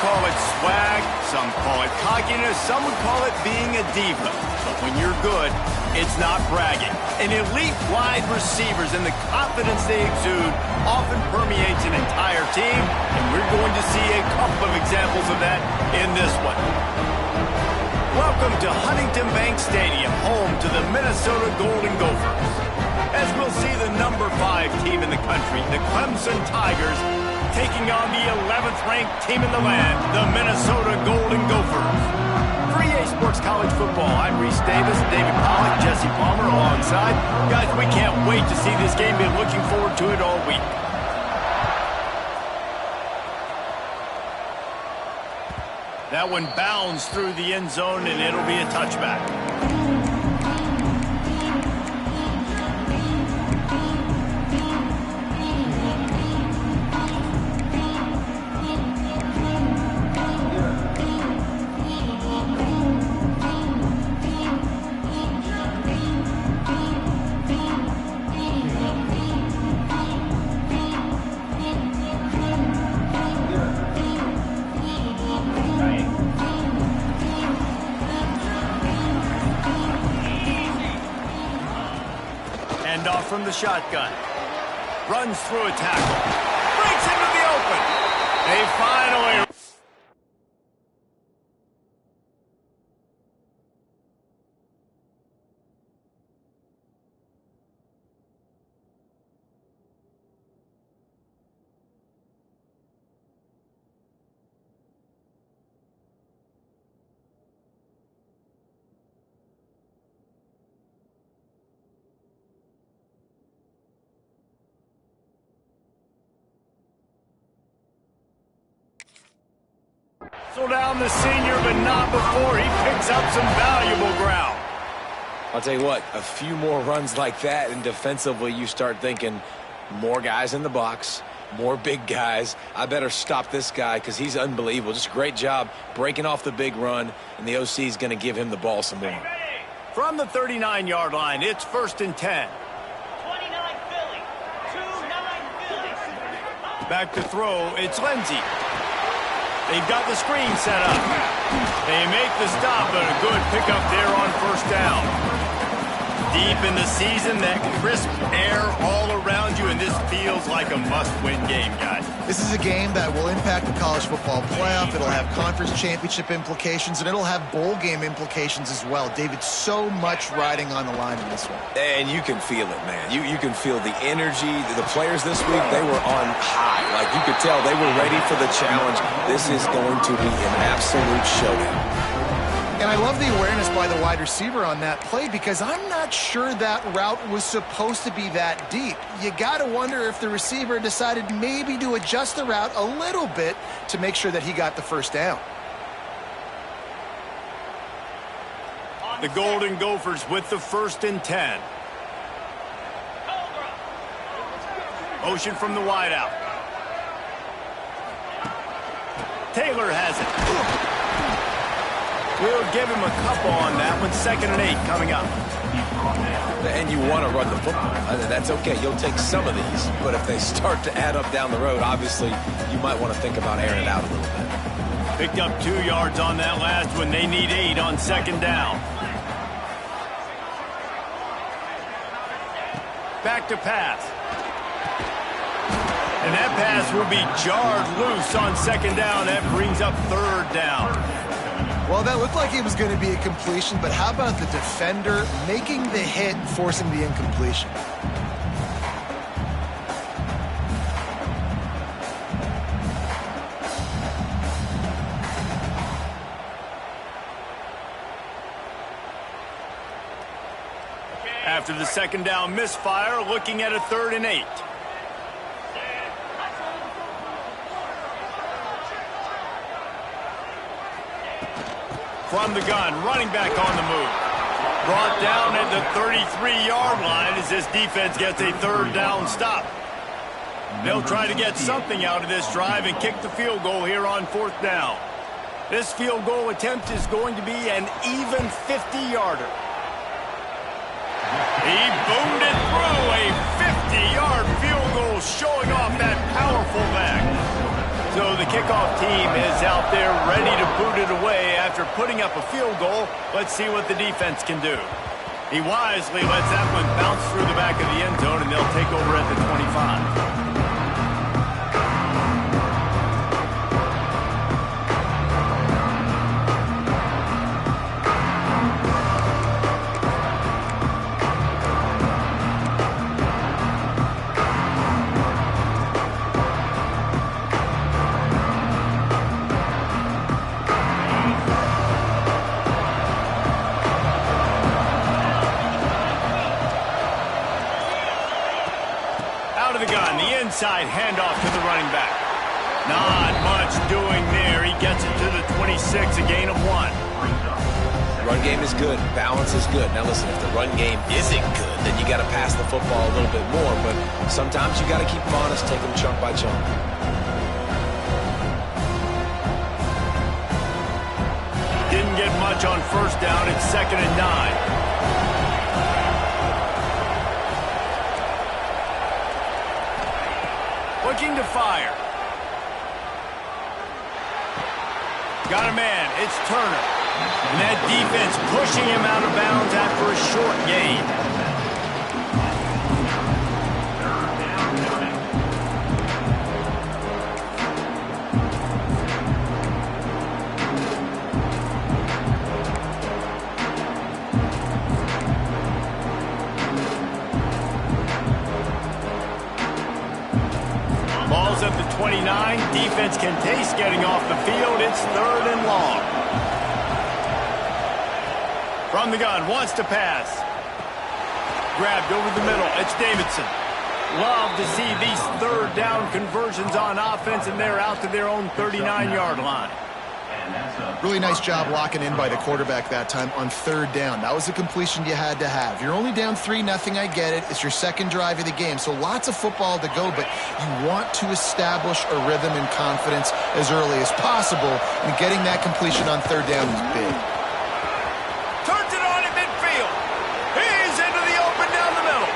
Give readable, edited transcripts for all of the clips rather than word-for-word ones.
call it swag, some call it cockiness, some would call it being a diva. But when you're good, it's not bragging. An elite wide receivers and the confidence they exude often permeates an entire team, and we're going to see a couple of examples of that in this one. Welcome to Huntington Bank Stadium, home to the Minnesota Golden Gophers. As we'll see the number 5 team in the country, the Clemson Tigers, taking on the 11th ranked team in the land, the Minnesota Golden Gophers. For EA Sports College Football, I'm Reese Davis, David Pollack, Jesse Palmer alongside. Guys, we can't wait to see this game. Been looking forward to it all week. That one bounds through the end zone, and it'll be a touchback. Off from the shotgun. Runs through a tackle. Breaks into the open. They finally... down the senior, but not before he picks up some valuable ground. I'll tell you what, a few more runs like that, and defensively you start thinking more guys in the box, more big guys. I better stop this guy because he's unbelievable. Just a great job breaking off the big run, and the OC is going to give him the ball some more. From the 39-yard line, it's 1st and 10. 29 Philly. 2-9 Philly. Back to throw, it's Lindsey. They've got the screen set up. They make the stop, but a good pickup there on 1st down. Deep in the season, that crisp air all around you, and this feels like a must-win game, guys. This is a game that will impact the college football playoff. It'll have conference championship implications, and it'll have bowl game implications as well. David, so much riding on the line in this one. And you can feel it, man. You can feel the energy. The players this week, they were on high. Like, you could tell they were ready for the challenge. This is going to be an absolute showdown. And I love the awareness by the wide receiver on that play because I'm not sure that route was supposed to be that deep. You got to wonder if the receiver decided maybe to adjust the route a little bit to make sure that he got the 1st down. The Golden Gophers with the 1st and 10. Motion from the wideout. Taylor has it. We'll give him a couple on that one. 2nd and 8 coming up. And you want to run the football. That's okay. You'll take some of these. But if they start to add up down the road, obviously, you might want to think about airing it out a little bit. Picked up 2 yards on that last one. They need 8 on 2nd down. Back to pass. And that pass will be jarred loose on 2nd down. That brings up 3rd down. Well, that looked like it was going to be a completion, but how about the defender making the hit and forcing the incompletion? After the 2nd down misfire, looking at a 3rd and 8. From the gun, running back on the move. Brought down at the 33-yard line as this defense gets a 3rd down stop. They'll try to get something out of this drive and kick the field goal here on 4th down. This field goal attempt is going to be an even 50-yarder. He boomed it through, a 50-yard field goal showing off that powerful back. So the kickoff team is out there ready to boot it away after putting up a field goal. Let's see what the defense can do. He wisely lets that one bounce through the back of the end zone, and they'll take over at the 25. Inside handoff to the running back. Not much doing there. He gets it to the 26, a gain of 1. Run game is good. Balance is good. Now listen, if the run game isn't good, then you got to pass the football a little bit more. But sometimes you got to keep them honest, take them chunk by chunk. Didn't get much on first down. It's 2nd and 9. Looking to fire. Got a man. It's Turner. And that defense pushing him out of bounds after a short gain. Ball's at the 29. Defense can taste getting off the field. It's 3rd and long. From the gun, wants to pass. Grabbed over the middle. It's Davidson. Love to see these 3rd down conversions on offense, and they're out to their own 39-yard line. Really nice job locking in by the quarterback that time on 3rd down. That was a completion you had to have. You're only down 3-0, I get it. It's your 2nd drive of the game, so lots of football to go, but you want to establish a rhythm and confidence as early as possible, and getting that completion on 3rd down is big. Turns it on at midfield. He's into the open down the middle.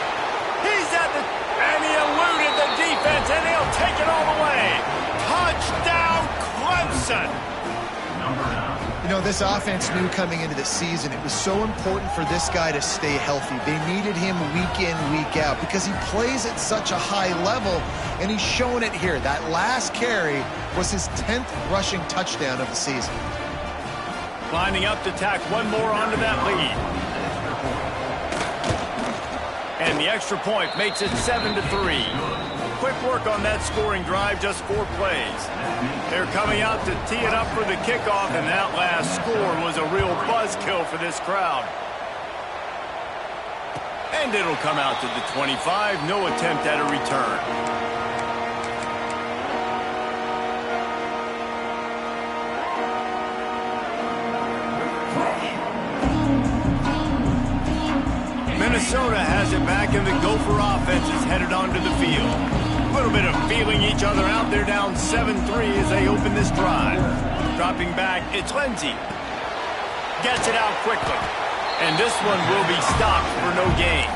He's at the... and he eluded the defense, and he'll take it all the way. Touchdown, Clemson. You know, this offense knew coming into the season it was so important for this guy to stay healthy. They needed him week in, week out because he plays at such a high level, and he's shown it here. That last carry was his 10th rushing touchdown of the season. Lining up to tack one more onto that lead. And the extra point makes it 7-3. Quick work on that scoring drive, just 4 plays. They're coming out to tee it up for the kickoff, and that last score was a real buzzkill for this crowd. And it'll come out to the 25, no attempt at a return. Minnesota has it back, and the Gopher offense is headed onto the field. A little bit of feeling each other out. They're down 7-3 as they open this drive. Dropping back, it's Lindsey. Gets it out quickly. And this one will be stopped for no gain.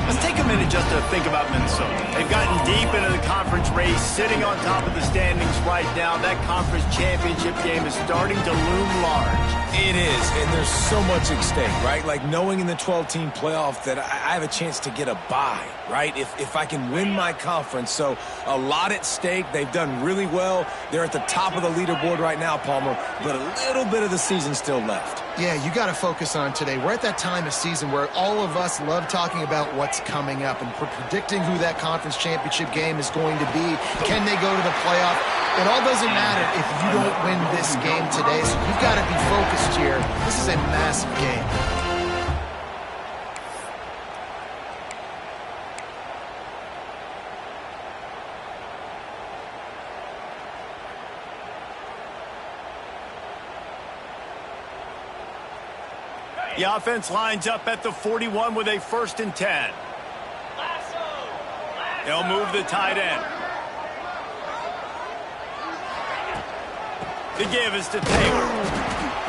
Let's take a minute just to think about Minnesota. They've gotten deep into the conference race, sitting on top of the standings right now. That conference championship game is starting to loom large. It is, and there's so much at stake, right? Like knowing in the 12-team playoff that I have a chance to get a bye, right? If I can win my conference. So a lot at stake. They've done really well. They're at the top of the leaderboard right now, Palmer, but a little bit of the season still left. Yeah, you got to focus on today. We're at that time of season where all of us love talking about what's coming up and predicting who that conference championship game is going to be. Can they go to the playoff? It all doesn't matter if you don't win this game today, so you've got to be focused here. This is a massive game. The offense lines up at the 41 with a 1st and 10. They'll move the tight end. The give is to Taylor.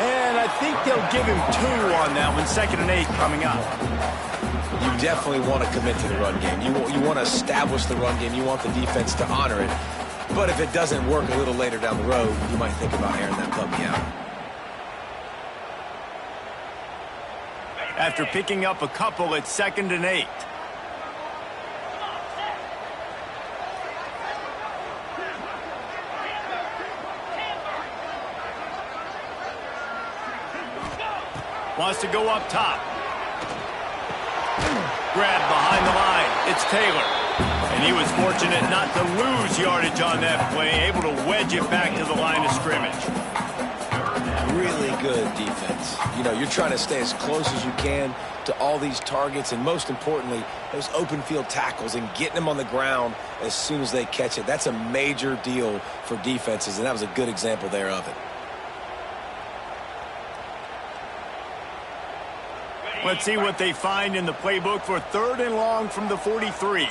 And I think they'll give him 2 on that one. 2nd and 8 coming up. You definitely want to commit to the run game. You want to establish the run game. You want the defense to honor it. But if it doesn't work a little later down the road, you might think about airing that puppy out. After picking up a couple, it's 2nd and 8. Wants to go up top. Grabbed behind the line. It's Taylor. And he was fortunate not to lose yardage on that play, able to wedge it back to the line of scrimmage. Really good defense. You know, you're trying to stay as close as you can to all these targets, and most importantly, those open field tackles and getting them on the ground as soon as they catch it. That's a major deal for defenses, and that was a good example there of it. Let's see what they find in the playbook for 3rd and long from the 43.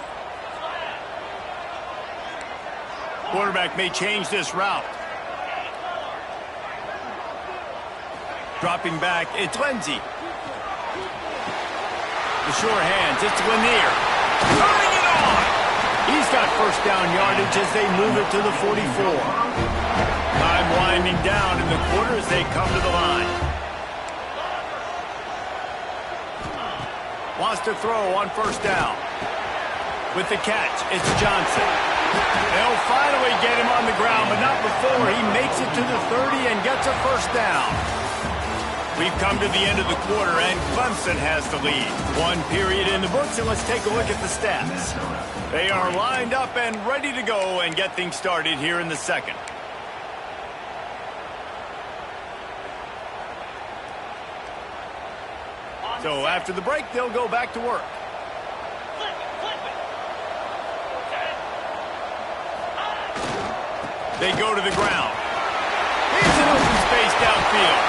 Quarterback may change this route. Dropping back, it's Ncaa. The sure hands, it's Lanier. Turning it on! He's got first down yardage as they move it to the 44. Time winding down in the quarter as they come to the line. Wants to throw on first down. With the catch, it's Johnson. They'll finally get him on the ground, but not before he makes it to the 30 and gets a first down. We've come to the end of the quarter, and Clemson has the lead. 1 period in the books, and let's take a look at the stats. They are lined up and ready to go and get things started here in the second. So after the break, they'll go back to work. They go to the ground. Here's an open space downfield.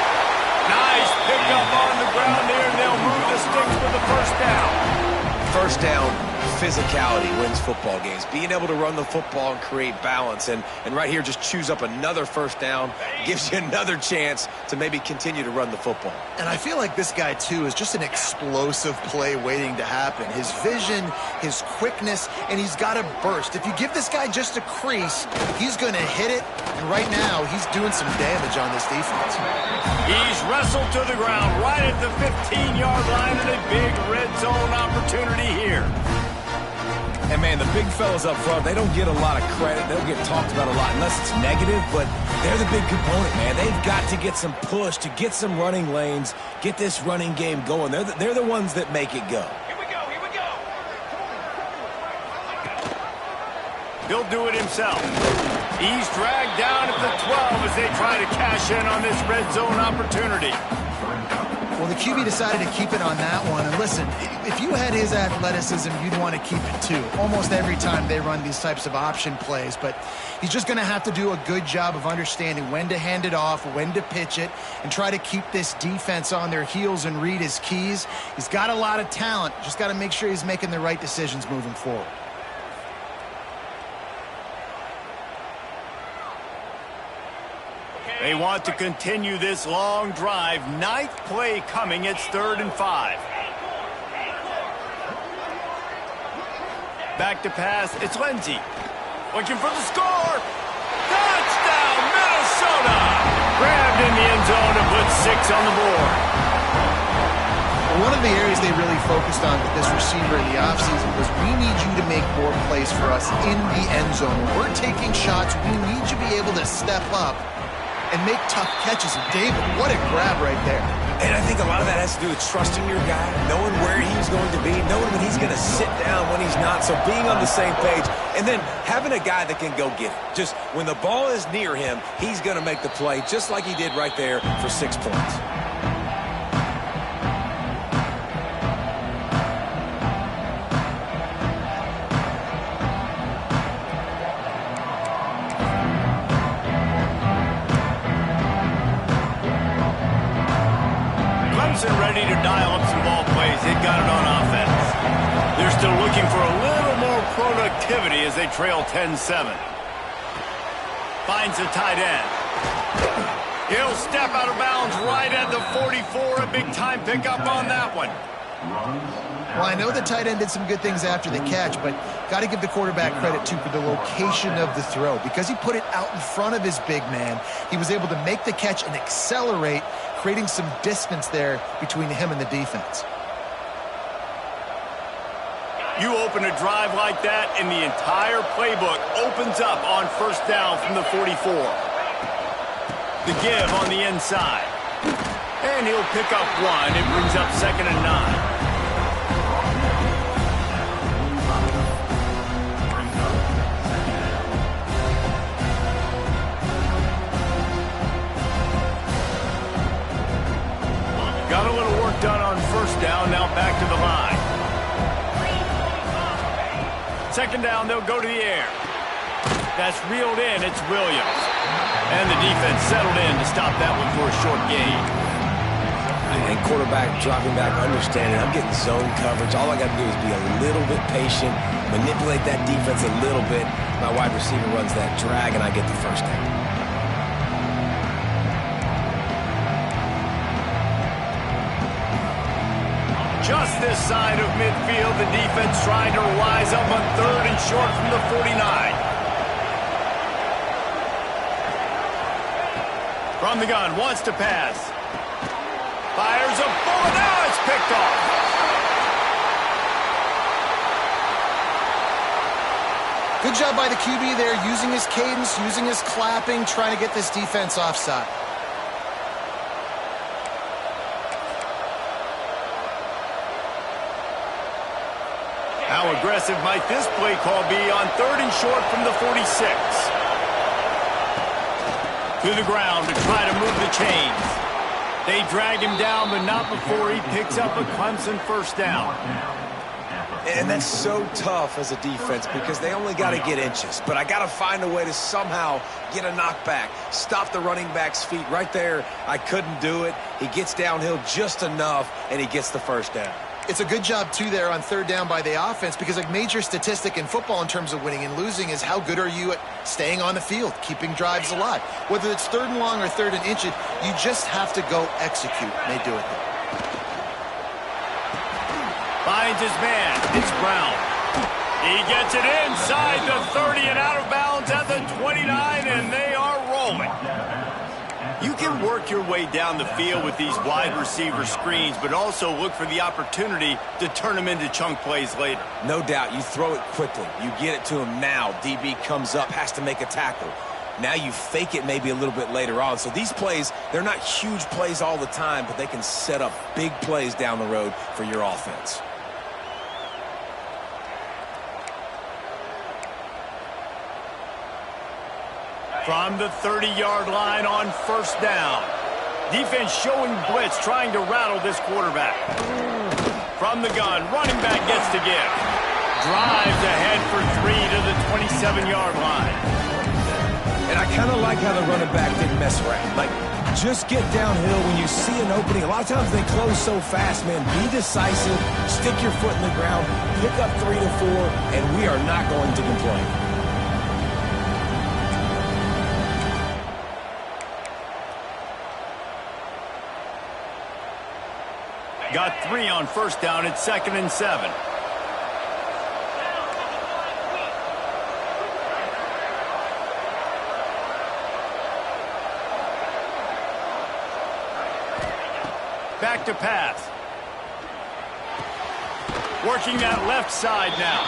Nice pickup on the ground there. They'll move the sticks for the first down. First down, physicality wins football games. Being able to run the football and create balance. And right here, just choose up another first down. Gives you another chance to maybe continue to run the football. And I feel like this guy, too, is just an explosive play waiting to happen. His vision, his quickness, and he's got a burst. If you give this guy just a crease, he's going to hit it. And right now, he's doing some damage on this defense. He's wrestled to the ground right at the 15-yard line and a big red zone opportunity here. And, man, the big fellas up front, they don't get a lot of credit. They don't get talked about a lot unless it's negative, but they're the big component, man. They've got to get some push, to get some running lanes, get this running game going. They're the ones that make it go. Here we go, here we go. He'll do it himself. He's dragged down at the 12 as they try to cash in on this red zone opportunity. Well, the QB decided to keep it on that one. And listen, if you had his athleticism, you'd want to keep it too. Almost every time they run these types of option plays. But he's just going to have to do a good job of understanding when to hand it off, when to pitch it, and try to keep this defense on their heels and read his keys. He's got a lot of talent. Just got to make sure he's making the right decisions moving forward. They want to continue this long drive. 9th play coming. It's 3rd and 5. Back to pass. It's Ncaa. Looking for the score. Touchdown, Minnesota! Grabbed in the end zone and put 6 on the board. One of the areas they really focused on with this receiver in the offseason was we need you to make more plays for us in the end zone. When we're taking shots, we need you to be able to step up and make tough catches. And David, what a grab right there. And I think a lot of that has to do with trusting your guy, knowing where he's going to be, knowing when he's going to sit down, when he's not. So being on the same page, and then having a guy that can go get it. Just when the ball is near him, he's going to make the play, just like he did right there for 6 points. Ready to dial up some ball plays. They got it on offense. They're still looking for a little more productivity as they trail 10-7. Finds the tight end. He'll step out of bounds right at the 44. A big time pickup on that one. Well, I know the tight end did some good things after the catch, but got to give the quarterback credit, too, for the location of the throw. Because he put it out in front of his big man, he was able to make the catch and accelerate, creating some distance there between him and the defense. You open a drive like that, and the entire playbook opens up on first down from the 44. The give on the inside. And he'll pick up one. It brings up 2nd and 9. Got a little work done on first down, now back to the line. 2nd down, they'll go to the air. That's reeled in, it's Williams. And the defense settled in to stop that one for a short gain. And quarterback dropping back, understanding I'm getting zone coverage. All I got to do is be a little bit patient, manipulate that defense a little bit. My wide receiver runs that drag, and I get the first down. Just this side of midfield, the defense trying to rise up on 3rd and short from the 49. From the gun, wants to pass. Fires a bullet, now it's picked off. Good job by the QB there, using his cadence, using his clapping, trying to get this defense offside. How aggressive might this play call be on 3rd and short from the 46? To the ground to try to move the chains. They drag him down, but not before he picks up a Clemson first down. And that's so tough as a defense because they only got to get inches. But I got to find a way to somehow get a knockback, stop the running back's feet. Right there, I couldn't do it. He gets downhill just enough, and he gets the first down. It's a good job, too, there on 3rd down by the offense because a major statistic in football in terms of winning and losing is how good are you at staying on the field, keeping drives alive. Whether it's 3rd and long or 3rd and inches, you just have to go execute. And they do it there. Finds his man. It's Brown. He gets it inside the 30 and out of bounds at the 29, and they are rolling. You can work your way down the field with these wide receiver screens, but also look for the opportunity to turn them into chunk plays later. No doubt. You throw it quickly. You get it to him now. DB comes up, has to make a tackle. Now you fake it maybe a little bit later on. So these plays, they're not huge plays all the time, but they can set up big plays down the road for your offense. From the 30-yard line on first down. Defense showing blitz, trying to rattle this quarterback. From the gun, running back gets to give. Drives ahead for 3 to the 27-yard line. And I kind of like how the running back didn't mess around. Like, just get downhill when you see an opening. A lot of times they close so fast, man. Be decisive, stick your foot in the ground, pick up 3 to 4, and we are not going to complain. Got 3 on first down at 2nd and 7. Back to pass. Working that left side now.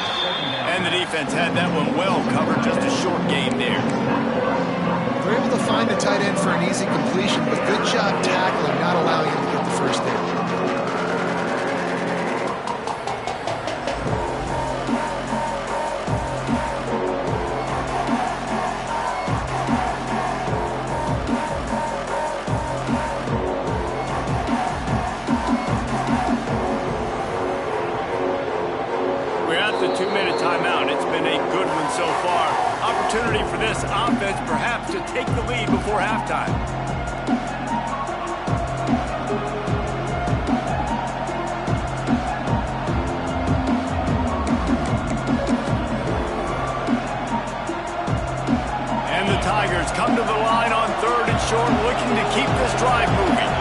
And the defense had that one well covered. Just a short gain there. They're able to find the tight end for an easy completion, but good job tackling, not allowing him to get the first down. So far, opportunity for this offense perhaps to take the lead before halftime. And the Tigers come to the line on 3rd and short, looking to keep this drive moving.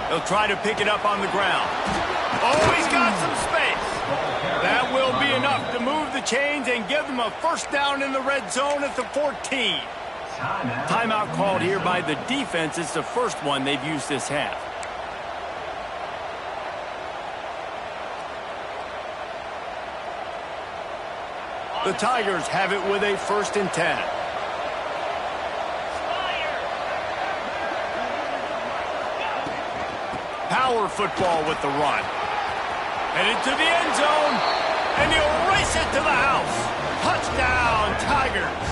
They'll try to pick it up on the ground. Oh, he's got some space. That will be enough to move the chains and give them a first down in the red zone at the 14. Timeout called here by the defense. It's the first one they've used this half. The Tigers have it with a 1st and 10. Power football with the run. Headed to the end zone, and he'll race it to the house. Touchdown, Tigers.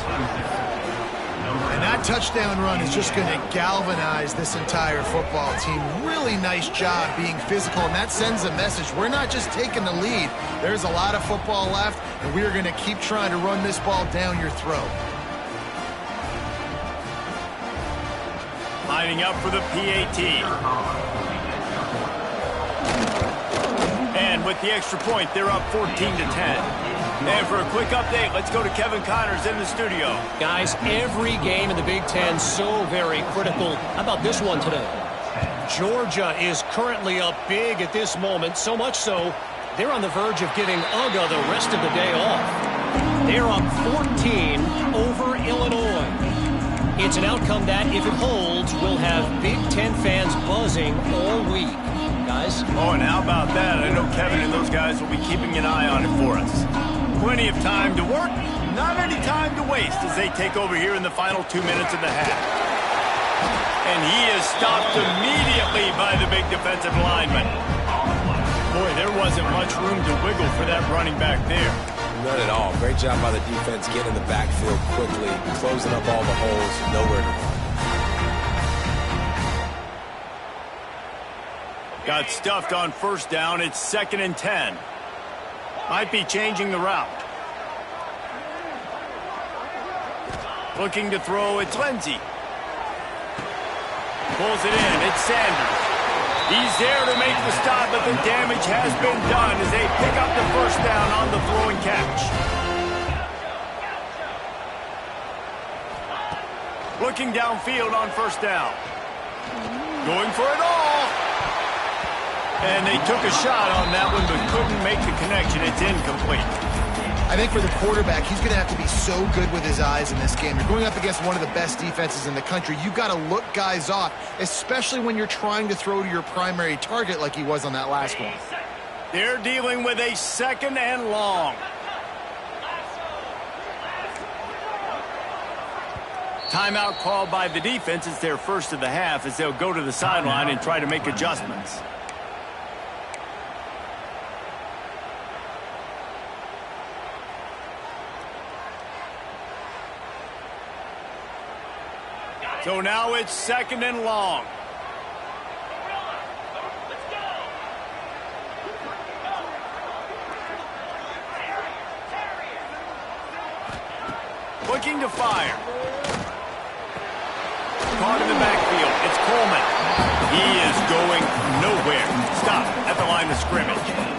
And that touchdown run is just going to galvanize this entire football team. Really nice job being physical, and that sends a message. We're not just taking the lead. There's a lot of football left, and we're going to keep trying to run this ball down your throat. Lining up for the PAT. And with the extra point, they're up 14-10. And for a quick update, let's go to Kevin Connors in the studio. Guys, every game in the Big Ten so very critical. How about this one today? Georgia is currently up big at this moment, so much so they're on the verge of giving UGA the rest of the day off. They're up 14 over Illinois. It's an outcome that, if it holds, will have Big Ten fans buzzing all week. Guys? Oh, and how about that? I know Kevin and those guys will be keeping an eye on it for us. Plenty of time to work, not any time to waste as they take over here in the final 2 minutes of the half. And he is stopped immediately by the big defensive lineman. Boy, there wasn't much room to wiggle for that running back there. None at all. Great job by the defense getting in the backfield quickly, closing up all the holes, nowhere to run. Got stuffed on 1st down. It's 2nd and 10. Might be changing the route. Looking to throw, it's Lindsey. Pulls it in, it's Sanders. He's there to make the stop, but the damage has been done as they pick up the 1st down on the throw and catch. Looking downfield on 1st down. Going for it all. And they took a shot on that one, but couldn't make the connection. It's incomplete. I think for the quarterback, he's going to have to be so good with his eyes in this game. You're going up against one of the best defenses in the country. You've got to look guys off, especially when you're trying to throw to your primary target like he was on that last one. They're dealing with a 2nd and long. Timeout called by the defense. It's their 1st of the half as they'll go to the sideline and try to make adjustments. So now it's 2nd and long. Looking to fire. Caught in the backfield. It's Coleman. He is going nowhere. Stop at the line of scrimmage.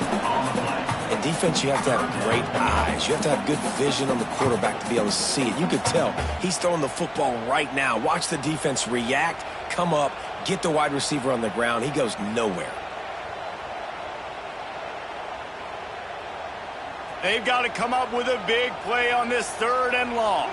In defense, you have to have great eyes. You have to have good vision on the quarterback to be able to see it. You could tell he's throwing the football right now. Watch the defense react, come up, get the wide receiver on the ground. He goes nowhere. They've got to come up with a big play on this 3rd and long.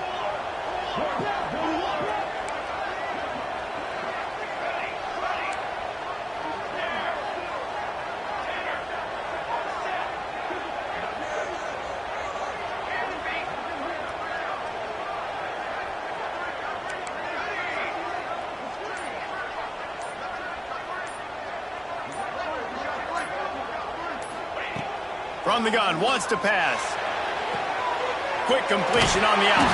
From the gun, wants to pass. Quick completion on the out.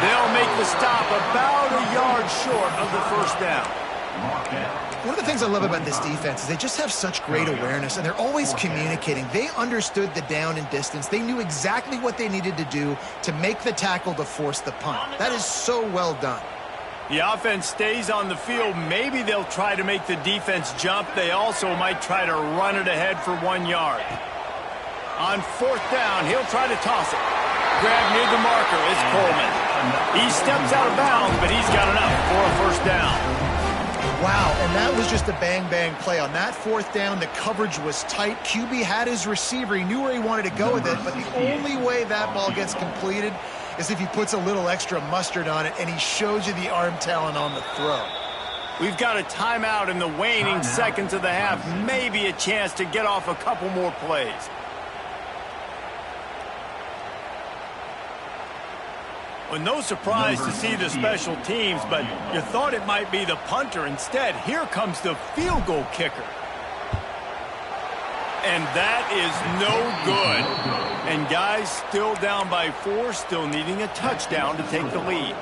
They'll make the stop about a yard short of the 1st down. One of the things I love about this defense is they just have such great awareness, and they're always communicating. They understood the down and distance. They knew exactly what they needed to do to make the tackle to force the punt. That is so well done. The offense stays on the field. Maybe they'll try to make the defense jump. They also might try to run it ahead for 1 yard. On 4th down, he'll try to toss it. Grab near the marker is Coleman. He steps out of bounds, but he's got enough for a 1st down. Wow, and that was just a bang-bang play. On that fourth down, the coverage was tight. QB had his receiver. He knew where he wanted to go with it, but the only way that ball gets completed is if he puts a little extra mustard on it, and he shows you the arm talent on the throw. We've got a timeout in the waning seconds of the half. Maybe a chance to get off a couple more plays. Well, no surprise to see the special teams, but you thought it might be the punter. Instead, here comes the field goal kicker. And that is no good. And guys still down by 4, still needing a touchdown to take the lead.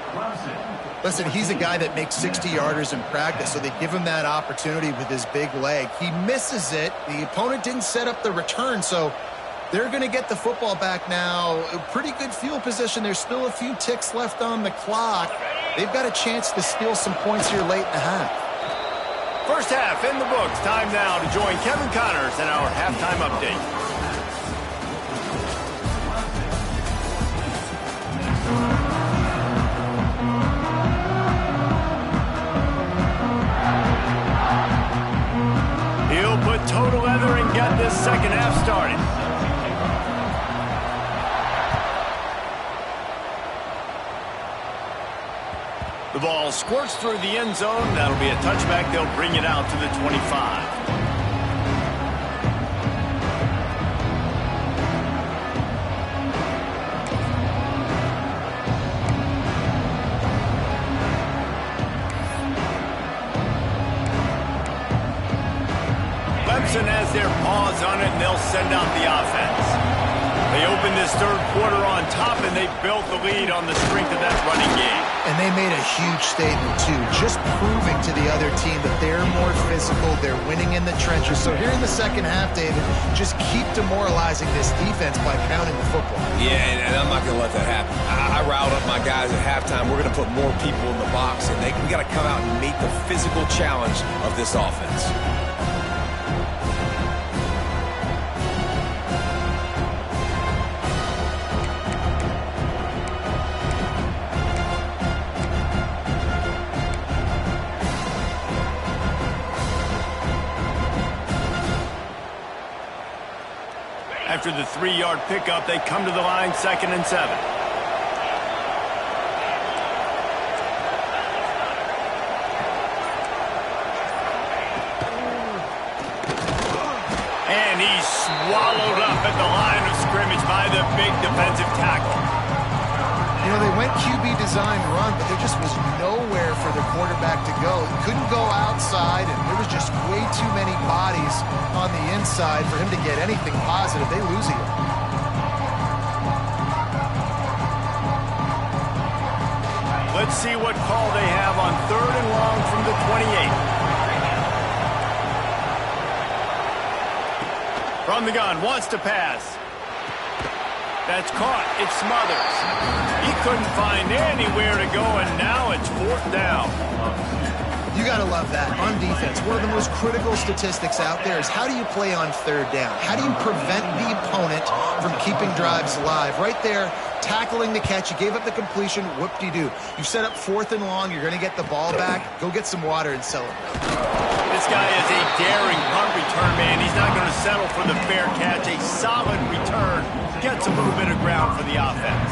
Listen, he's a guy that makes 60-yarders in practice, so they give him that opportunity with his big leg. He misses it. The opponent didn't set up the return, so they're going to get the football back now. A pretty good field position. There's still a few ticks left on the clock. They've got a chance to steal some points here late in the half. First half in the books. Time now to join Kevin Connors in our halftime update. He'll put total leather and get this second half started. The ball squirts through the end zone. That'll be a touchback. They'll bring it out to the 25. Clemson has their paws on it, and they'll send out the offense. They opened this third quarter on top, and they built the lead on the strength of that running game. And they made a huge statement, too, just proving to the other team that they're more physical, they're winning in the trenches. So here in the second half, David, just keep demoralizing this defense by pounding the football. Yeah, and I'm not going to let that happen. I riled up my guys at halftime. We're going to put more people in the box, and we got to come out and meet the physical challenge of this offense. After the 3-yard pickup, they come to the line, 2nd and 7. And he's swallowed up at the line of scrimmage by the big defensive tackle. You know, they went QB design run, but there just was nowhere for the quarterback to go. He couldn't go outside, and there was just way too many bodies on the inside for him to get anything positive. They lose it. Let's see what call they have on 3rd and long from the 28. From the gun, wants to pass. That's caught. It smothers. He couldn't find anywhere to go, and now it's 4th down. You got to love that on defense. One of the most critical statistics out there is how do you play on 3rd down? How do you prevent the opponent from keeping drives alive? Right there, tackling the catch. You gave up the completion. Whoop-de-doo. You set up 4th and long. You're going to get the ball back. Go get some water and celebrate. This guy is a daring punt return man. He's not going to settle for the fair catch. A solid return. Gets a little bit of ground for the offense.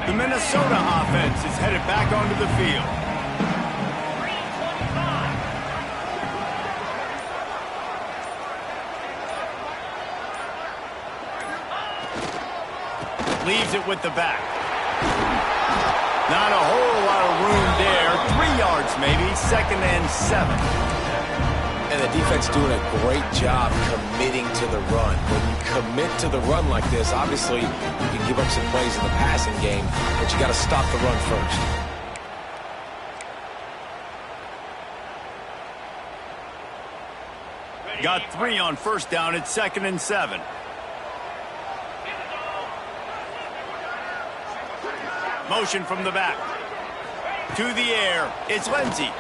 The Minnesota offense is headed back onto the field. Leaves it with the back. Not a whole lot of room there. 3 yards maybe. 2nd and 7. And the defense doing a great job committing to the run. When you commit to the run like this, obviously you can give up some plays in the passing game, but you got to stop the run first. Got 3 on 1st down. It's 2nd and 7. Motion from the back. To the air. It's Ncaa.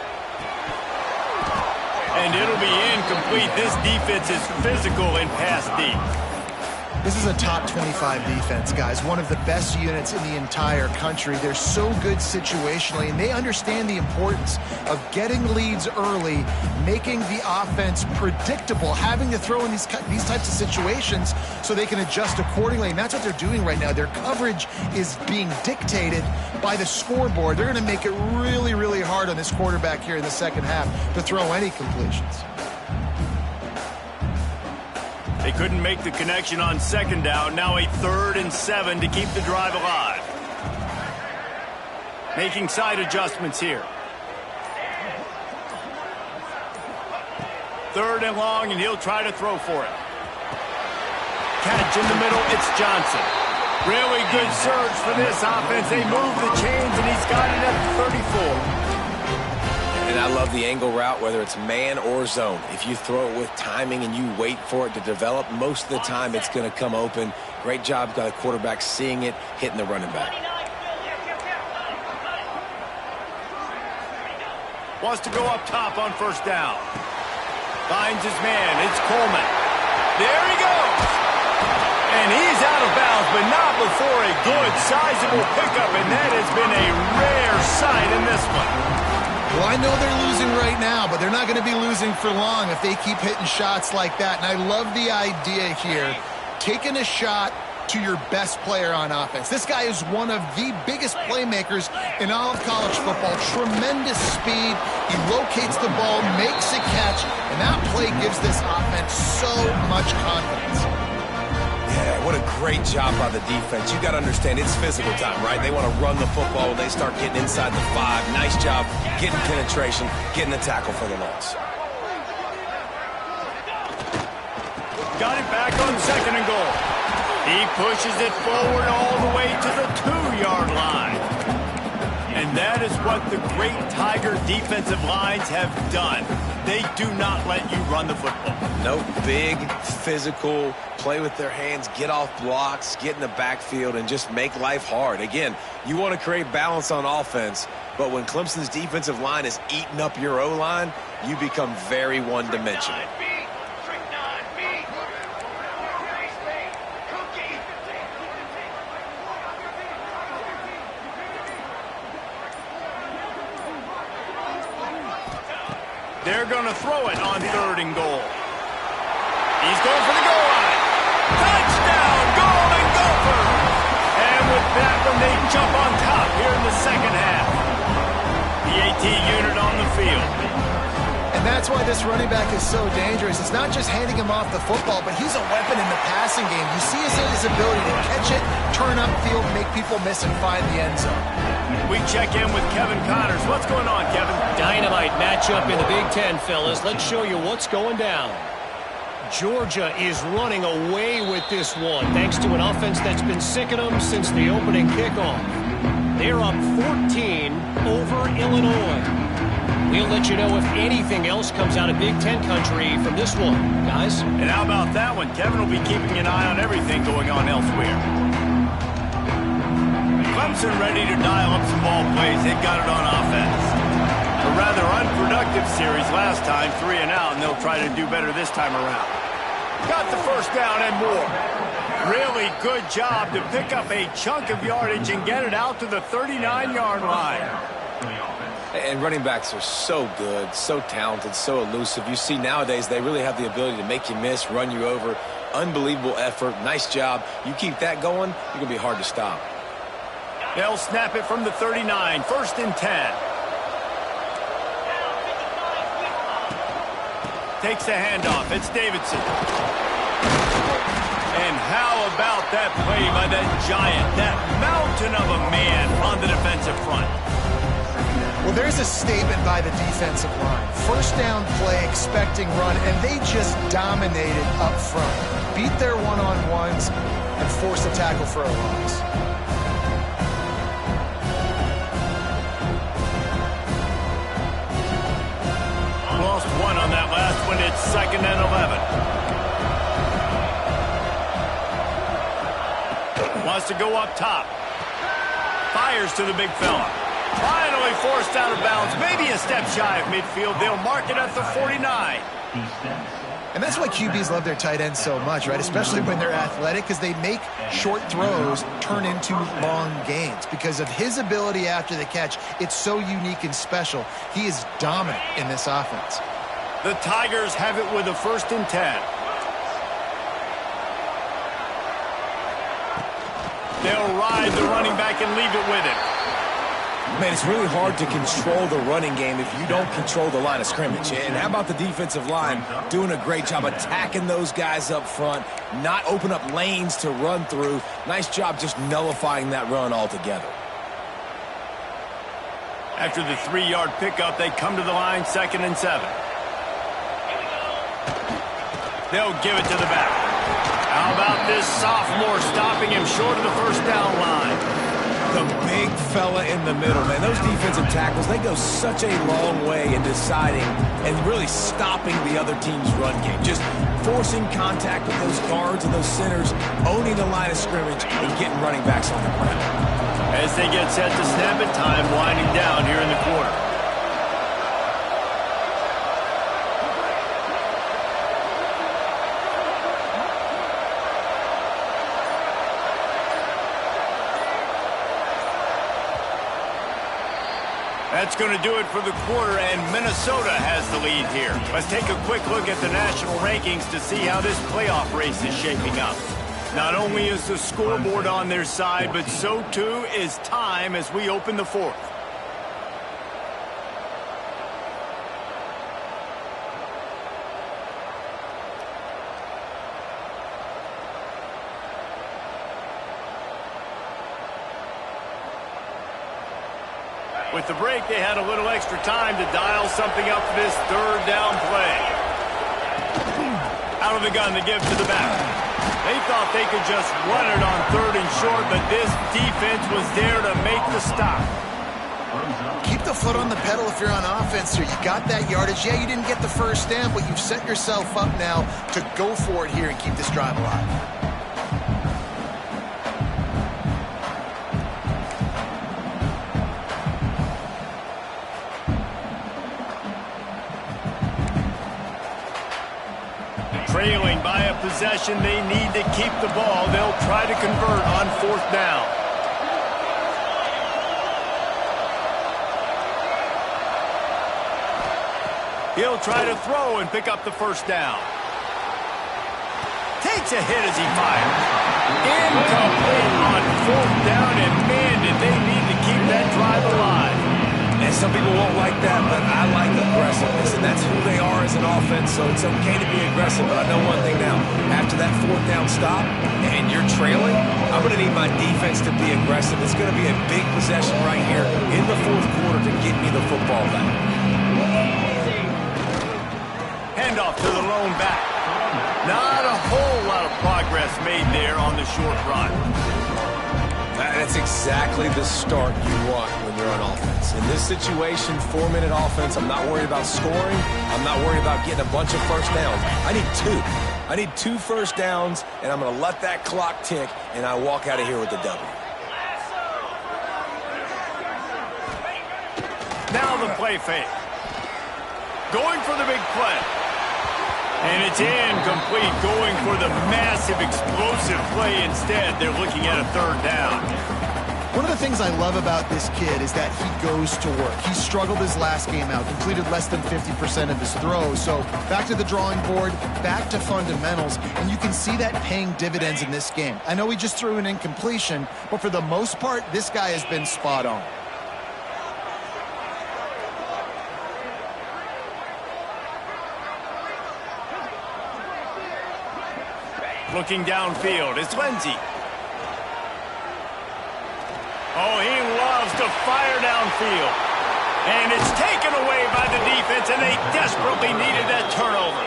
And it'll be incomplete. This defense is physical and pass deep. This is a top 25 defense, guys. One of the best units in the entire country. They're so good situationally, and they understand the importance of getting leads early, making the offense predictable, having to throw in these types of situations so they can adjust accordingly. And that's what they're doing right now. Their coverage is being dictated by the scoreboard. They're going to make it really, really hard on this quarterback here in the second half to throw any completions. They couldn't make the connection on second down. Now a 3rd and 7 to keep the drive alive. Making side adjustments here. 3rd and long, and he'll try to throw for it. Catch in the middle, it's Johnson. Really good surge for this offense. They move the chains, and he's got it at the 34. And I love the angle route, whether it's man or zone. If you throw it with timing and you wait for it to develop, most of the time it's going to come open. Great job by the quarterback seeing it, hitting the running back. Wants to go up top on first down. Finds his man. It's Coleman. There he goes. And he's out of bounds, but not before a good, sizable pickup, and that has been a rare sight in this one. Well, I know they're losing right now, but they're not going to be losing for long if they keep hitting shots like that. And I love the idea here, taking a shot to your best player on offense. This guy is one of the biggest playmakers in all of college football. Tremendous speed. He locates the ball, makes a catch, and that play gives this offense so much confidence. Yeah, what a great job by the defense. You got to understand, it's physical time, right? They want to run the football when they start getting inside the 5. Nice job getting penetration, getting the tackle for the loss. Got it back on 2nd and goal. He pushes it forward all the way to the 2-yard line. And that is what the great Tiger defensive lines have done. They do not let you run the football. No, big, physical, play with their hands, get off blocks, get in the backfield, and just make life hard. Again, you want to create balance on offense, but when Clemson's defensive line is eating up your O-line, you become very one-dimensional. They're going to throw it on 3rd and goal. He's going for the goal line. Touchdown, Golden Gophers! And with that one, they jump on top here in the second half. The AT unit on the field. And that's why this running back is so dangerous. It's not just handing him off the football, but he's a weapon in the passing game. You see his ability to catch it, turn upfield, make people miss, and find the end zone. We check in with Kevin Connors. What's going on, Kevin? Dynamite matchup in the Big Ten, fellas. Let's show you what's going down. Georgia is running away with this one, thanks to an offense that's been sick of them since the opening kickoff. They're up 14 over Illinois. We'll let you know if anything else comes out of Big Ten country from this one, guys. And how about that one? Kevin will be keeping an eye on everything going on elsewhere. Clemson ready to dial up some ball plays. They've got it on offense. A rather unproductive series last time, 3 and out, and they'll try to do better this time around. Got the first down and more. Really good job to pick up a chunk of yardage and get it out to the 39-yard line. And running backs are so good, so talented, so elusive. You see nowadays they really have the ability to make you miss, run you over. Unbelievable effort. Nice job. You keep that going, you're going to be hard to stop. They'll snap it from the 39, 1st and 10. Takes a handoff. It's Davidson. And how about that play by that giant, that mountain of a man on the defensive front? Well, there's a statement by the defensive line. First down play, expecting run, and they just dominated up front. Beat their one-on-ones and forced a tackle for a loss. Lost one on that last one. It's 2nd and 11. Wants to go up top. Fires to the big fella. Finally forced out of bounds. Maybe a step shy of midfield. They'll mark it at the 49. And that's why QBs love their tight ends so much, right? Especially when they're athletic, because they make short throws turn into long gains. Because of his ability after the catch, it's so unique and special. He is dominant in this offense. The Tigers have it with a 1st and 10. They'll ride the running back and leave it with him. Man, it's really hard to control the running game if you don't control the line of scrimmage. And how about the defensive line doing a great job attacking those guys up front, not open up lanes to run through. Nice job just nullifying that run altogether. After the 3-yard pickup, they come to the line, 2nd and 7. They'll give it to the back. How about this sophomore stopping him short of the 1st down line? The big fella in the middle, man. Those defensive tackles, they go such a long way in deciding and really stopping the other team's run game. Just forcing contact with those guards and those centers, owning the line of scrimmage, and getting running backs on the ground. As they get set to snap it, time winding down here in the quarter. That's going to do it for the quarter, and Minnesota has the lead here. Let's take a quick look at the national rankings to see how this playoff race is shaping up. Not only is the scoreboard on their side, but so too is time as we open the 4th. With the break, they had a little extra time to dial something up for this 3rd down play. Out of the gun to give to the back. They thought they could just run it on 3rd and short, but this defense was there to make the stop. Keep the foot on the pedal if you're on offense here. You got that yardage. Yeah, you didn't get the 1st down, but you've set yourself up now to go for it here and keep this drive alive. Trailing by a possession, they need to keep the ball. They'll try to convert on 4th down. He'll try to throw and pick up the 1st down. Takes a hit as he fires. Incomplete on 4th down, and man, did they need to keep that drive alive. And some people won't like that, but I like aggressiveness, and that's who they are as an offense, so it's okay to be aggressive. But I know one thing now. After that 4th down stop and you're trailing, I'm going to need my defense to be aggressive. It's going to be a big possession right here in the 4th quarter to get me the football back. Handoff to the lone back. Not a whole lot of progress made there on the short run. That's exactly the start you want when you're on offense. In this situation, 4-minute offense, I'm not worried about scoring. I'm not worried about getting a bunch of 1st downs. I need 2. I need 2 1st downs, and I'm going to let that clock tick, and I walk out of here with the W. Now the play fake. Going for the big play. And it's incomplete, going for the massive, explosive play instead. They're looking at a 3rd down. One of the things I love about this kid is that he goes to work. He struggled his last game out, completed less than 50% of his throws. So back to the drawing board, back to fundamentals, and you can see that paying dividends in this game. I know he just threw an incompletion, but for the most part, this guy has been spot on. Looking downfield, it's Lindsey. Oh, he loves to fire downfield. And it's taken away by the defense, and they desperately needed that turnover.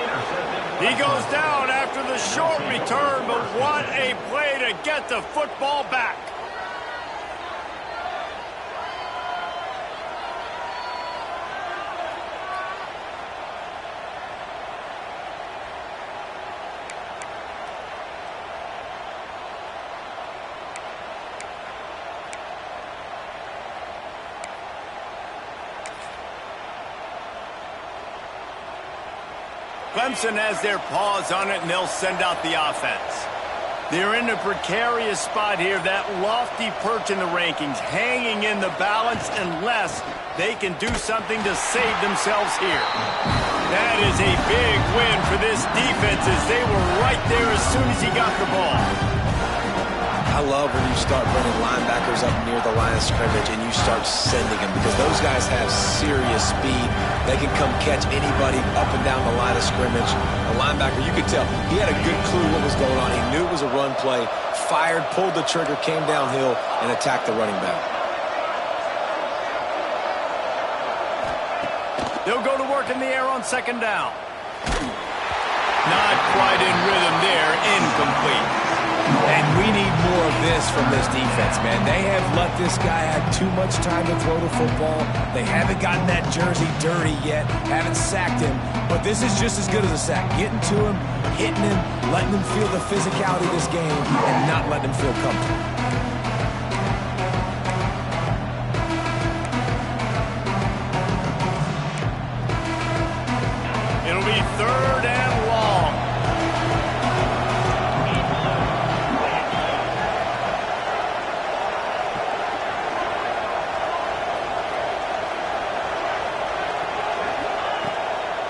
He goes down after the short return, but what a play to get the football back. Clemson has their paws on it, and they'll send out the offense. They're in a precarious spot here, that lofty perch in the rankings, hanging in the balance unless they can do something to save themselves here. That is a big win for this defense as they were right there as soon as he got the ball. I love when you start bringing linebackers up near the line of scrimmage and you start sending them because those guys have serious speed. They can come catch anybody up and down the line of scrimmage. The linebacker, you could tell, he had a good clue what was going on. He knew it was a run play, fired, pulled the trigger, came downhill, and attacked the running back. They'll go to work in the air on second down. Not quite in rhythm there, incomplete. And we need more of this from this defense, man. They have let this guy have too much time to throw the football. They haven't gotten that jersey dirty yet, haven't sacked him. But this is just as good as a sack. Getting to him, hitting him, letting him feel the physicality of this game, and not letting him feel comfortable. It'll be third and long.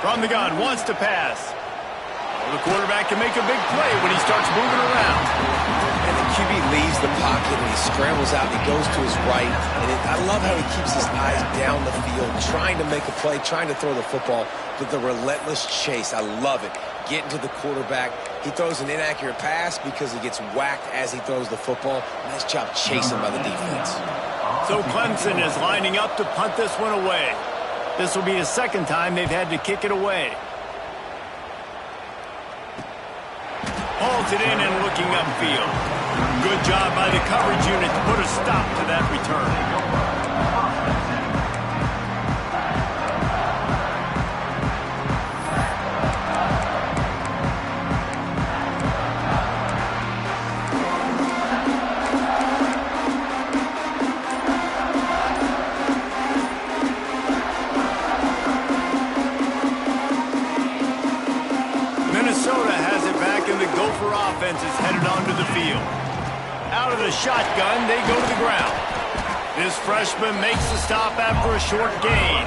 From the gun, wants to pass. Well, the quarterback can make a big play when he starts moving around. And the QB leaves the pocket and he scrambles out and he goes to his right. And I love how he keeps his eyes down the field, trying to make a play, trying to throw the football, but the relentless chase. I love it. Getting to the quarterback. He throws an inaccurate pass because he gets whacked as he throws the football. Nice job chasing by the defense. So Clemson is lining up to punt this one away. This will be the second time they've had to kick it away. Holds it in and looking upfield. Good job by the coverage unit to put a stop to that return. Offense is headed onto the field. Out of the shotgun, they go to the ground. This freshman makes the stop after a short gain.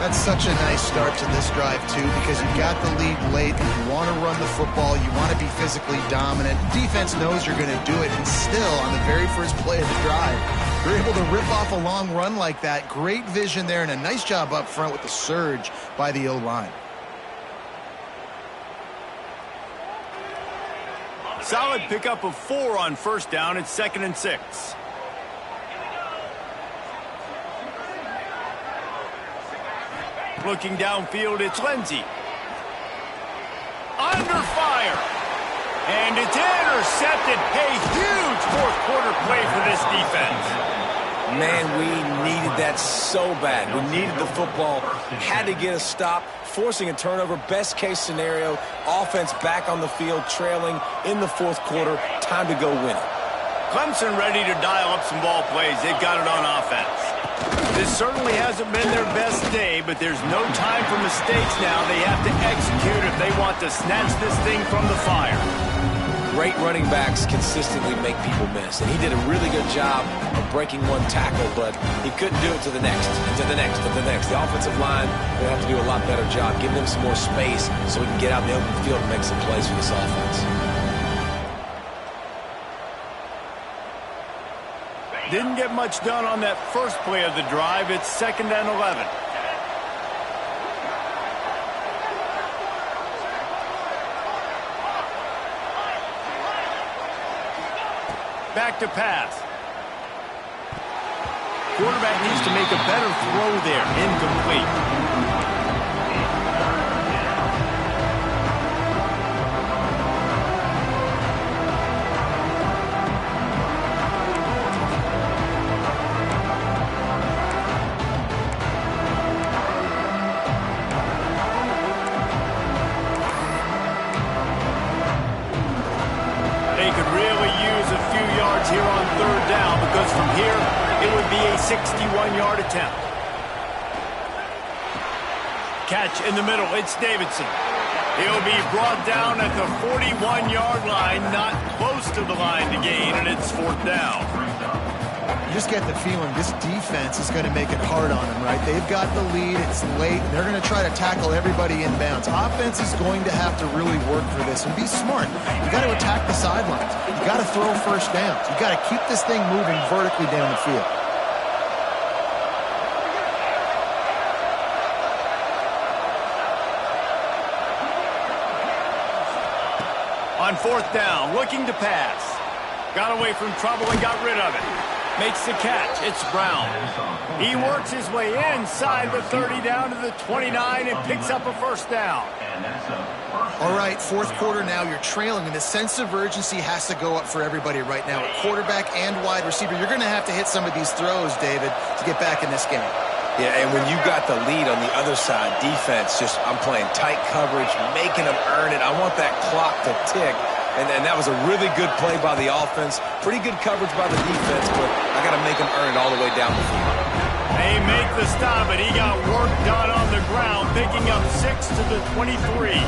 That's such a nice start to this drive, too, because you got the lead late. You want to run the football. You want to be physically dominant. Defense knows you're going to do it, and still, on the very first play of the drive, you're able to rip off a long run like that. Great vision there, and a nice job up front with the surge by the O-line. Solid pickup of 4 on first down. It's 2nd and 6. Looking downfield, it's Lindsey. Under fire. And it's intercepted. A huge fourth quarter play for this defense. Man, we needed that so bad. We needed the football. Had to get a stop. Forcing a turnover, best case scenario, offense back on the field, trailing in the fourth quarter, time to go win it. Clemson ready to dial up some ball plays. They've got it on offense. This certainly hasn't been their best day, but there's no time for mistakes now. They have to execute if they want to snatch this thing from the fire. Great running backs consistently make people miss, and he did a really good job of breaking one tackle, but he couldn't do it to the next, and to the next, and to the next. The offensive line will have to do a lot better job, giving them some more space so we can get out in the open field and make some plays for this offense. Didn't get much done on that first play of the drive. It's 2nd and 11. Back to pass. Quarterback needs to make a better throw there. Incomplete. They could really use a few yards here on third down because from here it would be a 61-yard attempt. Catch in the middle. It's Davidson. He'll be brought down at the 41-yard line, not close to the line to gain, and it's 4th down. You just get the feeling this defense is going to make it hard on them, right? They've got the lead, it's late, and they're going to try to tackle everybody inbounds. Offense is going to have to really work for this and be smart. You got to attack the sidelines. You got to throw first downs. You got to keep this thing moving vertically down the field. On 4th down, looking to pass. Got away from trouble and got rid of it. Makes the catch. It's Brown. He works his way inside the 30 down to the 29 and picks up a first down. All right, 4th quarter now. You're trailing, and the sense of urgency has to go up for everybody right now. At quarterback and wide receiver, you're going to have to hit some of these throws, David, to get back in this game. Yeah, and when you got the lead on the other side, defense, I'm playing tight coverage, making them earn it. I want that clock to tick. And that was a really good play by the offense. Pretty good coverage by the defense, but I got to make them earn it all the way down the field. They make the stop, but he got work done on the ground, picking up 6 to the 23.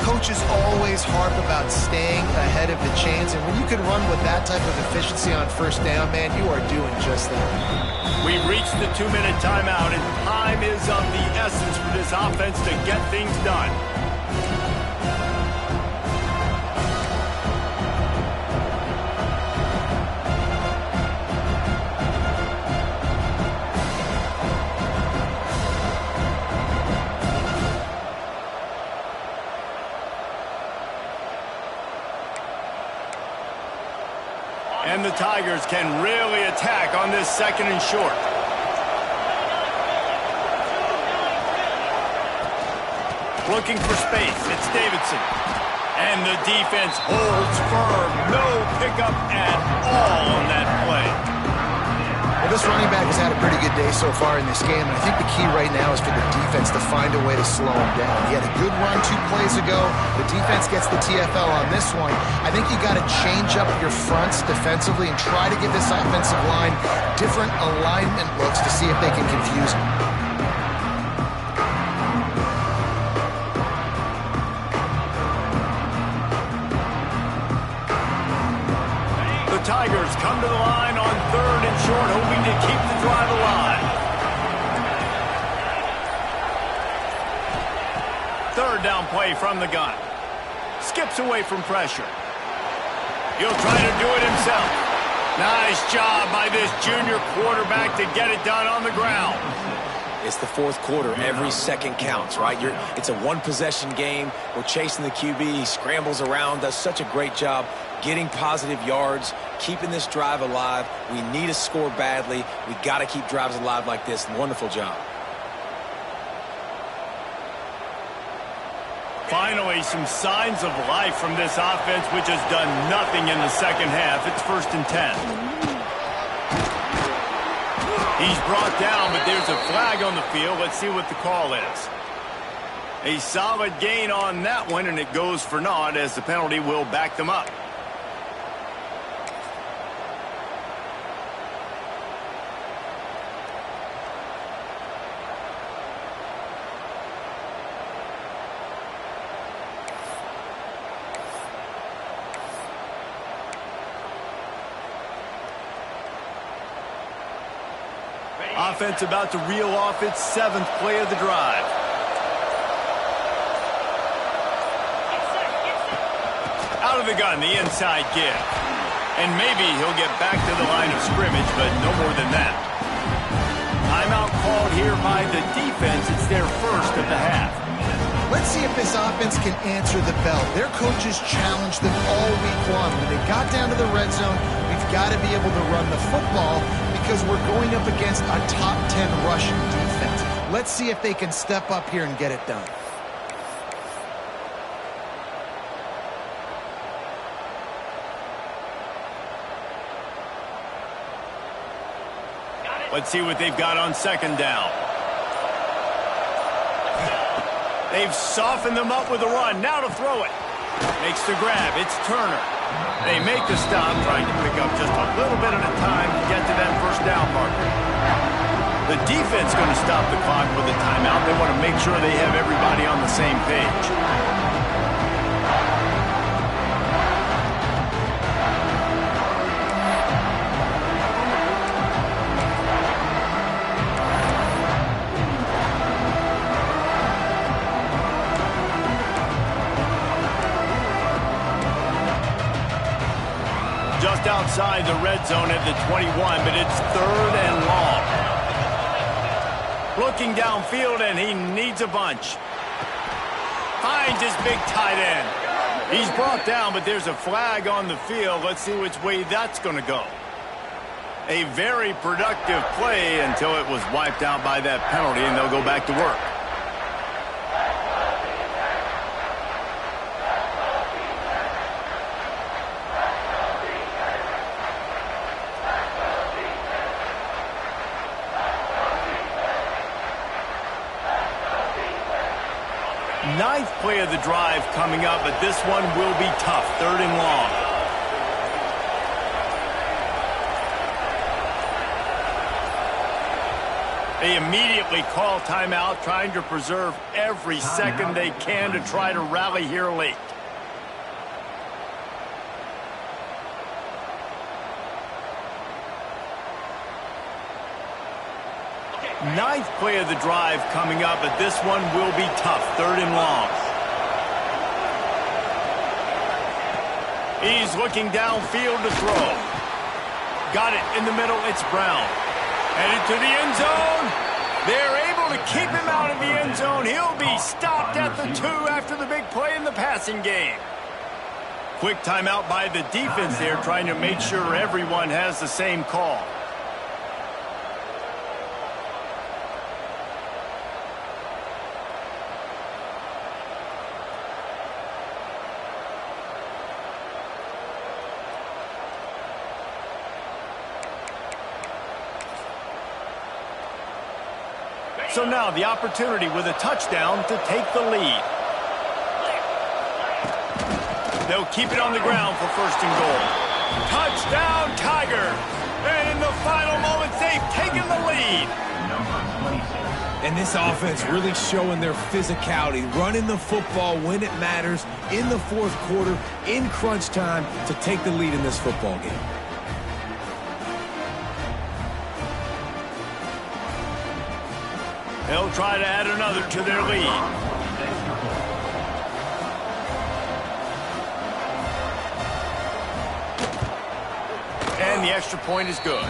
Coaches always harp about staying ahead of the chains, and when you can run with that type of efficiency on first down, man, you are doing just that. We've reached the 2-minute timeout, and time is of the essence for this offense to get things done. And the Tigers can really attack on this 2nd and short. Looking for space. It's Davidson. And the defense holds firm. No pickup at all on that play. Well, this running back has had a pretty good day so far in this game, and I think the key right now is for the defense to find a way to slow him down. He had a good run 2 plays ago. The defense gets the TFL on this one. I think you got to change up your fronts defensively and try to give this offensive line different alignment looks to see if they can confuse him. Tigers come to the line on 3rd and short, hoping to keep the drive alive. 3rd down play from the gun. Skips away from pressure. He'll try to do it himself. Nice job by this junior quarterback to get it done on the ground. It's the 4th quarter. Every second counts, right? It's a 1-possession game. We're chasing the QB. He scrambles around, does such a great job getting positive yards, keeping this drive alive. We need to score badly. We got to keep drives alive like this. Wonderful job. Finally, some signs of life from this offense, which has done nothing in the second half. It's 1st and 10. He's brought down, but there's a flag on the field. Let's see what the call is. A solid gain on that one, and it goes for naught as the penalty will back them up. Offense about to reel off its 7th play of the drive. Out of the gun, the inside give. And maybe he'll get back to the line of scrimmage, but no more than that. Timeout called here by the defense. It's their first of the half. Let's see if this offense can answer the bell. Their coaches challenged them all week long. When they got down to the red zone, we've got to be able to run the football because we're going up against a top 10 rushing defense. Let's see if they can step up here and get it done. Let's see what they've got on 2nd down. They've softened them up with a run. Now to throw it. Makes the grab. It's Turner. They make the stop, trying to pick up just a little bit at a time to get to that first down marker. The defense going to stop the clock with a timeout. They want to make sure they have everybody on the same page. Just outside the red zone at the 21, but it's 3rd and long. Looking downfield, and he needs a bunch. Finds his big tight end. He's brought down, but there's a flag on the field. Let's see which way that's going to go. A very productive play until it was wiped out by that penalty, and they'll go back to work. Ninth play of the drive coming up, but this one will be tough. 3rd and long. They immediately call timeout, trying to preserve every second they can to try to rally here late. Ninth play of the drive coming up, but this one will be tough. 3rd and long. He's looking downfield to throw. Got it in the middle. It's Brown. Headed to the end zone. They're able to keep him out of the end zone. He'll be stopped at the 2 after the big play in the passing game. Quick timeout by the defense there, trying to make sure everyone has the same call. So now the opportunity with a touchdown to take the lead. They'll keep it on the ground for 1st and goal. Touchdown, Tigers! And in the final moments, they've taken the lead. And this offense really showing their physicality, running the football when it matters, in the 4th quarter, in crunch time, to take the lead in this football game. They'll try to add another to their lead. And the extra point is good.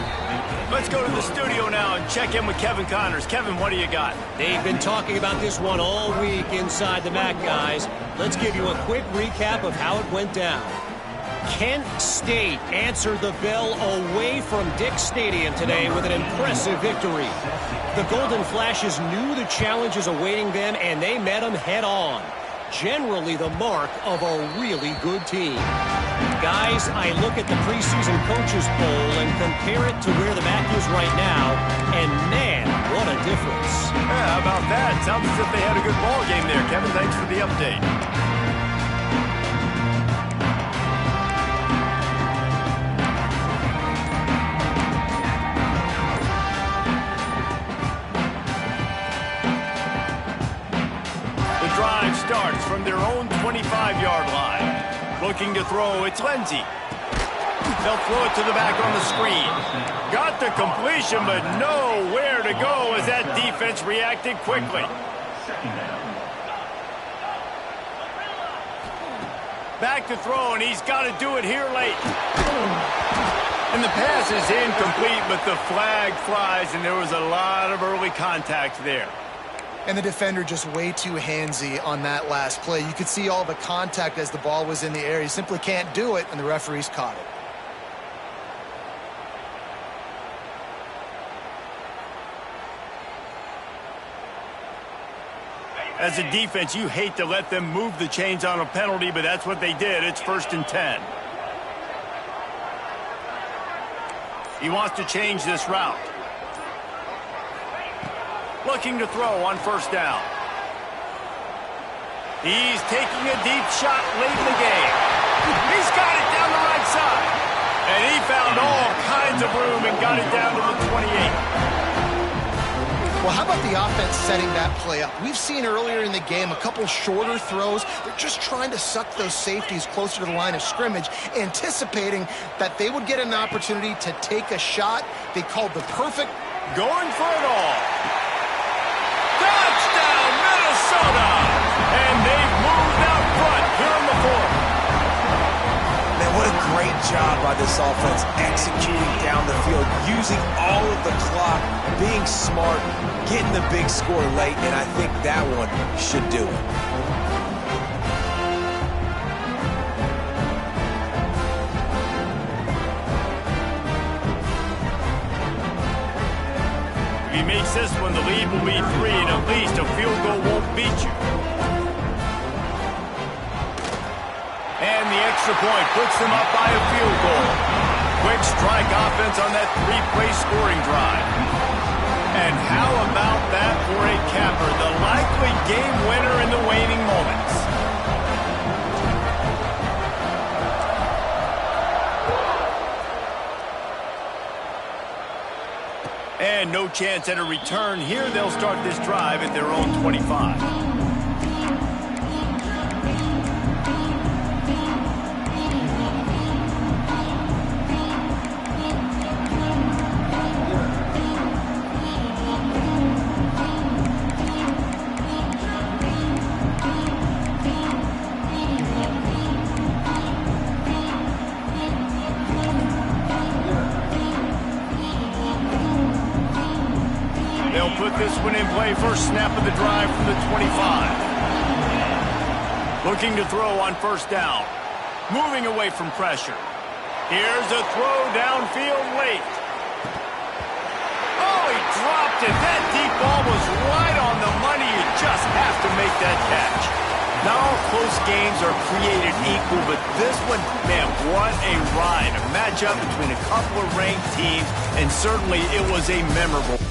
Let's go to the studio now and check in with Kevin Connors. Kevin, what do you got? They've been talking about this one all week inside the MAC, guys. Let's give you a quick recap of how it went down. Kent State answered the bell away from Dick Stadium today with an impressive victory. The Golden Flashes knew the challenges awaiting them, and they met them head-on. Generally the mark of a really good team. Guys, I look at the preseason coaches poll and compare it to where the MAC is right now, and man, what a difference. Yeah, how about that? Sounds as if they had a good ball game there. Kevin, thanks for the update. Starts from their own 25-yard line. Looking to throw, it's Lindsey. They'll throw it to the back on the screen. Got the completion, but nowhere to go as that defense reacted quickly. Back to throw, and he's got to do it here late. And the pass is incomplete, but the flag flies, and there was a lot of early contact there. And the defender just way too handsy on that last play. You could see all the contact as the ball was in the air. He simply can't do it, and the referees caught it. As a defense, you hate to let them move the chains on a penalty, but that's what they did. It's 1st and 10. He wants to change this route. Looking to throw on 1st down. He's taking a deep shot late in the game. He's got it down the right side. And he found all kinds of room and got it down to the 28. Well, how about the offense setting that play up? We've seen earlier in the game a couple shorter throws. They're just trying to suck those safeties closer to the line of scrimmage, anticipating that they would get an opportunity to take a shot. They called the perfect... Going for it all. Touchdown, Minnesota! And they've moved out front here in the fourth. Man, what a great job by this offense executing down the field, using all of the clock, being smart, getting the big score late, and I think that one should do it. If he makes this one, the lead will be 3, and at least a field goal won't beat you. And the extra point puts them up by a field goal. Quick strike offense on that 3-play scoring drive. And how about that for a capper, the likely game winner in the waning moments. And no chance at a return here. They'll start this drive at their own 25. They'll put this one in play. First snap of the drive from the 25. Looking to throw on first down. Moving away from pressure. Here's a throw downfield late. Oh, he dropped it. That deep ball was right on the money. You just have to make that catch. Not all close games are created equal, but this one, man, what a ride. A matchup between a couple of ranked teams, and certainly it was a memorable